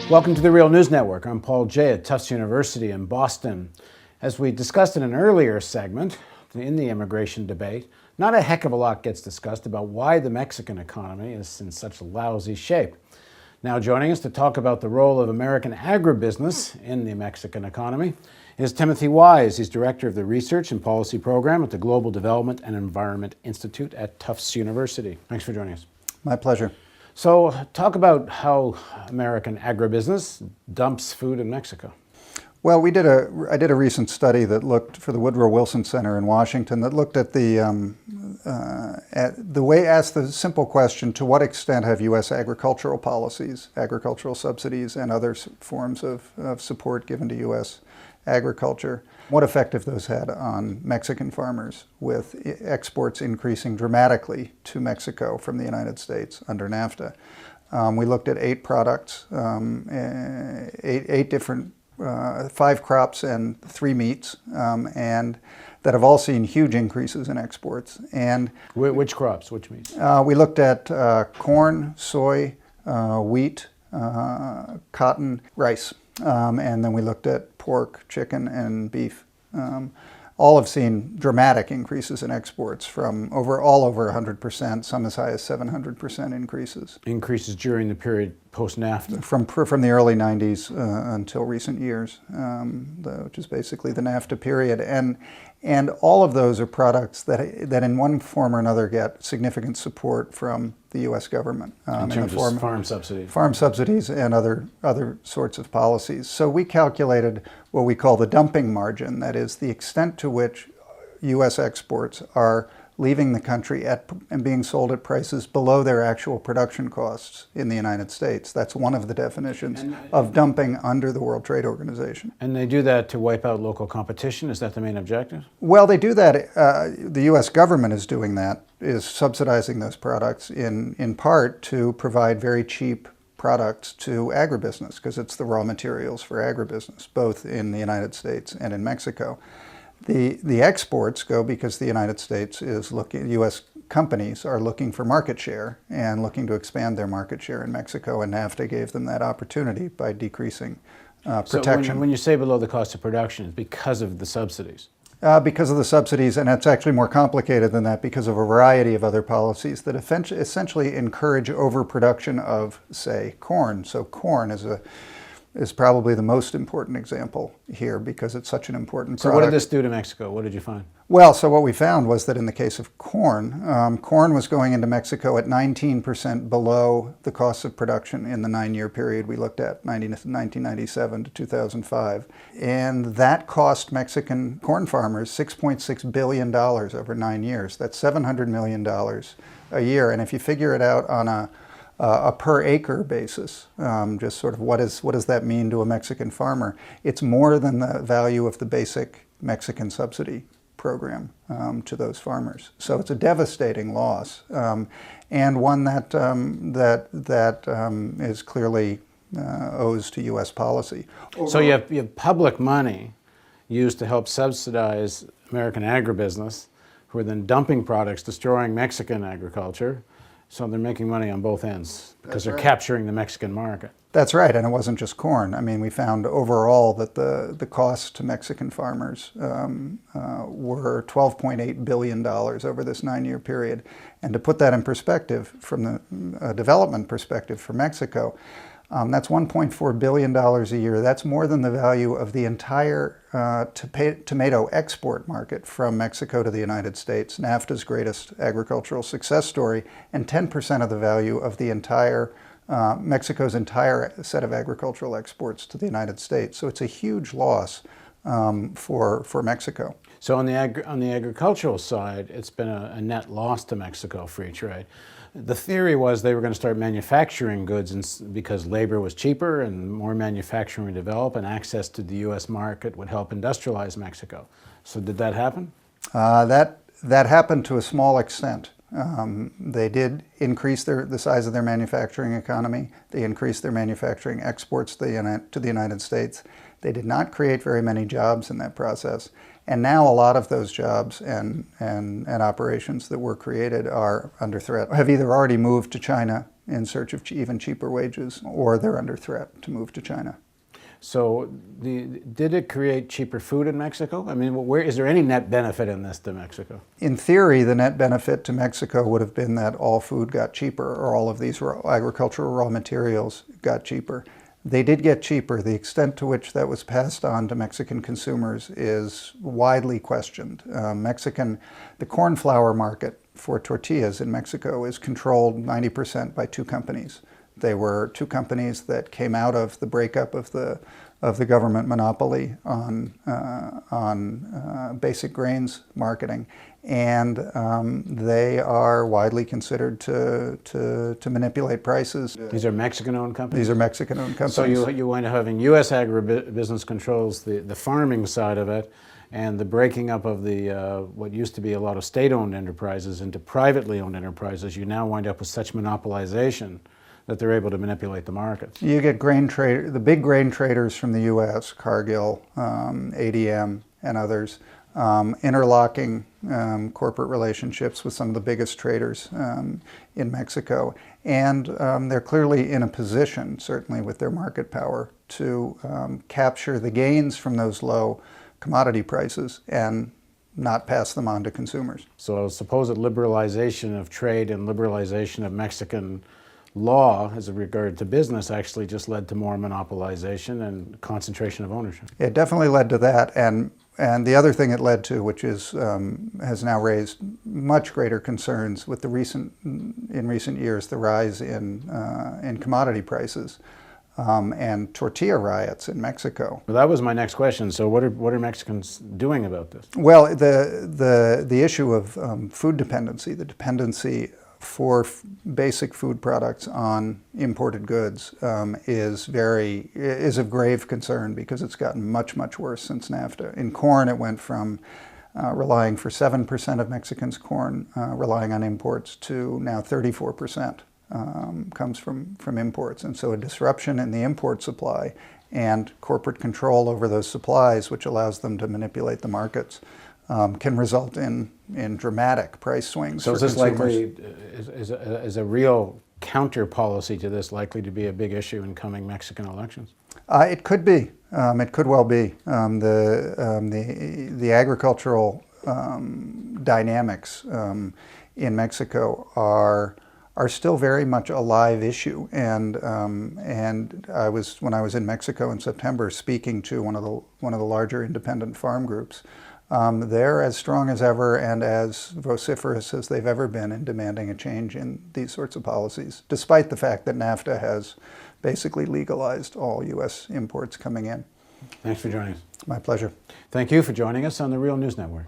Welcome to the Real News Network. I'm Paul Jay at Tufts University in Boston. As we discussed in an earlier segment in the immigration debate, not a heck of a lot gets discussed about why the Mexican economy is in such lousy shape. Now joining us to talk about the role of American agribusiness in the Mexican economy is Timothy Wise. He's director of the Research and Policy Program at the Global Development and Environment Institute at Tufts University. Thanks for joining us. My pleasure. So talk about how American agribusiness dumps food in Mexico. Well, I did a recent study that looked for the Woodrow Wilson Center in Washington that looked at asked the simple question: to what extent have U.S. agricultural policies, agricultural subsidies, and other forms of support given to U.S. agriculture, what effect have those had on Mexican farmers, with exports increasing dramatically to Mexico from the United States under NAFTA? We looked at 8 products, 8 different 5 crops and 3 meats, and that have all seen huge increases in exports. And which crops, which meats? We looked at corn, soy, wheat, cotton, rice, and then we looked at pork, chicken, and beef. All have seen dramatic increases in exports from all over 100%, some as high as 700% increases. Increases during the period post-NAFTA? From the early 90s until recent years, which is basically the NAFTA period. And all of those are products that in one form or another get significant support from the U.S. government. In terms of farm subsidies? Farm subsidies and other sorts of policies. So we calculated what we call the dumping margin, that is the extent to which U.S. exports are leaving the country and being sold at prices below their actual production costs in the United States. That's one of the definitions of dumping under the World Trade Organization. And they do that to wipe out local competition? Is that the main objective? Well, they do that. The U.S. government is doing that, is subsidizing those products in part to provide very cheap products to agribusiness, because it's the raw materials for agribusiness, both in the United States and in Mexico. The exports go because the United States is looking, U.S. companies are looking for market share and looking to expand their market share in Mexico, and NAFTA gave them that opportunity by decreasing protection. So when you say below the cost of production, it's because of the subsidies? Because of the subsidies, and it's actually more complicated than that, because of a variety of other policies that essentially encourage overproduction of, say, corn. So corn is probably the most important example here because it's such an important product. So what did this do to Mexico? What did you find? Well, so what we found was that in the case of corn, corn was going into Mexico at 19% below the cost of production in the 9-year period we looked at, 1997 to 2005. And that cost Mexican corn farmers $6.6 billion over 9 years. That's $700 million a year. And if you figure it out on a per acre basis, just sort of what does that mean to a Mexican farmer? It's more than the value of the basic Mexican subsidy program to those farmers. So it's a devastating loss, and one that is clearly owes to U.S. policy. So you have public money used to help subsidize American agribusiness, who are then dumping products, destroying Mexican agriculture. So they're making money on both ends because they're capturing the Mexican market. That's right, and it wasn't just corn. I mean, we found overall that the costs to Mexican farmers were $12.8 billion over this 9-year period. And to put that in perspective, from the development perspective for Mexico, that's $1.4 billion a year. That's more than the value of the entire tomato export market from Mexico to the United States, NAFTA's greatest agricultural success story, and 10% of the value of the entire Mexico's entire set of agricultural exports to the United States. So it's a huge loss for Mexico. So on the agricultural side, it's been a net loss to Mexico, free trade. The theory was they were going to start manufacturing goods because labor was cheaper and more manufacturing would develop, and access to the U.S. market would help industrialize Mexico. So did that happen? That happened to a small extent. They did increase the size of their manufacturing economy. They increased their manufacturing exports to the United States. They did not create very many jobs in that process. And now a lot of those jobs and operations that were created are under threat, have either already moved to China in search of even cheaper wages, or they're under threat to move to China. So did it create cheaper food in Mexico? I mean, where is there any net benefit in this to Mexico? In theory, the net benefit to Mexico would have been that all food got cheaper, or all of these agricultural raw materials got cheaper. They did get cheaper. The extent to which that was passed on to Mexican consumers is widely questioned. The corn flour market for tortillas in Mexico is controlled 90% by two companies. They were two companies that came out of the breakup of the government monopoly on basic grains marketing, and they are widely considered to manipulate prices. These are Mexican-owned companies? These are Mexican-owned companies. So you wind up having U.S. agribusiness controls the farming side of it, and the breaking up of the what used to be a lot of state-owned enterprises into privately owned enterprises. You now wind up with such monopolization that they're able to manipulate the markets. You get the big grain traders from the U.S., Cargill, ADM, and others, interlocking corporate relationships with some of the biggest traders in Mexico. And they're clearly in a position, certainly with their market power, to capture the gains from those low commodity prices and not pass them on to consumers. So supposed liberalization of trade and liberalization of Mexican law as regard to business actually just led to more monopolization and concentration of ownership. It definitely led to that, and the other thing it led to, which is has now raised much greater concerns with in recent years, the rise in commodity prices and tortilla riots in Mexico. Well, that was my next question. So what are Mexicans doing about this? Well, the issue of food dependency, the dependency for basic food products on imported goods is of grave concern, because it's gotten much worse since NAFTA. In corn, it went from relying for 7% of Mexicans' corn relying on imports to now 34% comes from imports. And so a disruption in the import supply and corporate control over those supplies, which allows them to manipulate the markets, can result in dramatic price swings. So for is this consumers. likely, is a real counter policy to this likely to be a big issue in coming Mexican elections? It could be. It could well be. The agricultural dynamics in Mexico are still very much a live issue, and when I was in Mexico in September speaking to one of the larger independent farm groups. They're as strong as ever and as vociferous as they've ever been in demanding a change in these sorts of policies, despite the fact that NAFTA has basically legalized all U.S. imports coming in. Thanks for joining us. My pleasure. Thank you for joining us on the Real News Network.